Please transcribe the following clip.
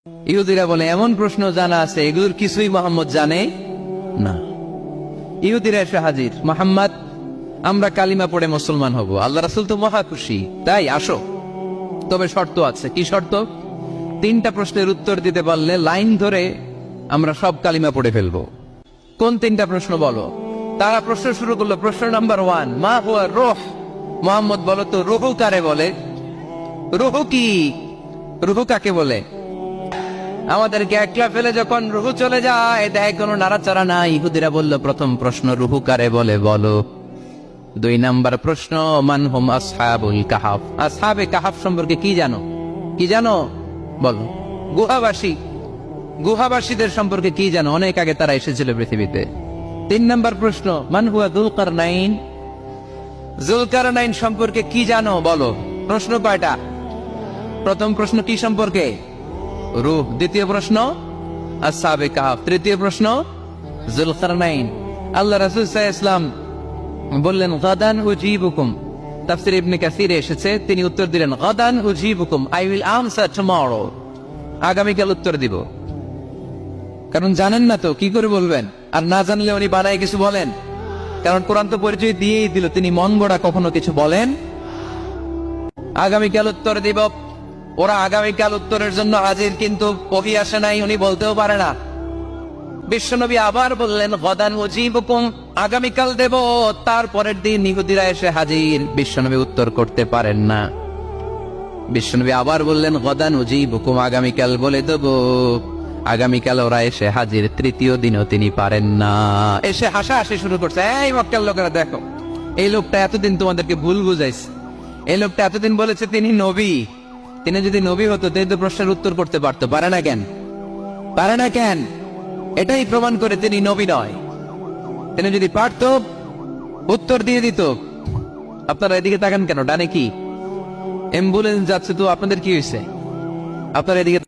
ইহুদিরা বলে এমন প্রশ্ন জানা আছে এগুলোর কিছুই মোহাম্মদ জানে না। ইহুদিরা এসে হাজির, মোহাম্মদ আমরা কালিমা পড়ে মুসলমান হব, আল্লাহ রাসূল তো মহা খুশি, তাই আসো, তবে শর্ত আছে। কি শর্ত? 3টা প্রশ্নের উত্তর দিতে পারলে লাইন ধরে আমরা সব কালিমা পড়ে ফেলবো। কোন 3টা প্রশ্ন বলো? তারা প্রশ্ন শুরু করলো। প্রশ্ন নাম্বার 1, মা হুয়া রূহ। মোহাম্মদ বলো তো রূহ কারে বলে? রূহ কি? রূহ কাকে বলে? আমাদেরকে একলা ফেলে যখন রূহ চলে যায় দেয় কোনো নাড়াচাড়া নাই। ইহুদিরা বলল প্রথম প্রশ্ন রূহ কারে বলে বলো। 2 নাম্বার প্রশ্ন মান হুম আসহাবুল কাহাফ। আসহাবে কাহাফ সম্পর্কে কি জানো? কি জানো বলো। গুহাবাসী, গুহাবাসীদের সম্পর্কে কি জানো? অনেক আগে তারা এসেছিল পৃথিবীতে। 3 নাম্বার প্রশ্ন মান হুয়া যুলকারনাইন। যুলকারনাইন সম্পর্কে কি জানো বলো। প্রশ্ন কয়টা? প্রথম প্রশ্ন কি সম্পর্কে? রূহ। দ্বিতীয় প্রশ্ন আসহাবে কাহাফ। তৃতীয় প্রশ্ন যুলকারনাইন। আল্লাহ রাসূল সাল্লাল্লাহু আলাইহি ওয়াসাল্লাম বললেন গাদান উজিবুকুম। তাফসীর ইবনে কাসিরে এসেছে, তিনি উত্তর দিলেন গাদান উজিবুকুম, আই উইল আনসার টুমরো। আগামীকাল উত্তর দিব। কারণ জানেন না তো কি করে বলবেন, আর না জানলে উনি বানায় কিছু বলেন। কারণ কোরআন তো পরিচয় দিয়েই দিল, তিনি মন গড়া কখনো কিছু বলেন। আগামীকাল উত্তর দিব। ওরা আগামীকাল উত্তরের জন্য হাজির, কিন্তু ওহী আসে নাই, উনি বলতেও পারে না। বিশ্বনবী আবার বললেন গাদান উজিবুকুম, আগামীকাল দেব। তারপরের দিন ইহুদিরা এসে হাজির, বিশ্বনবী উত্তর করতে পারেন না। বিশ্বনবী আবার বললেন গাদান উজিবুকুম, আগামীকাল বলে দেব। আগামীকাল ওরা এসে হাজির, তৃতীয় দিনও তিনি পারেন না। এসে হাসাহাসি শুরু করছে, এই মক্কার লোকেরা দেখো, এই লোকটা এতদিন তোমাদেরকে ভুল বুঝাইছে। এই লোকটা এতদিন বলেছে তিনি নবী। তিনি যদি নবী হতো তাই তো প্রশ্নের উত্তর করতে পারতো, পারে না কেন? পারে না কেন? এটাই প্রমাণ করে তিনি নবী নয়। তিনি যদি পারত উত্তর দিয়ে দিত। আপনারা এদিকে তাকান কেন? ডানে কি অ্যাম্বুলেন্স যাচ্ছে, তো আপনাদের কি হয়েছে? আপনারা এদিকে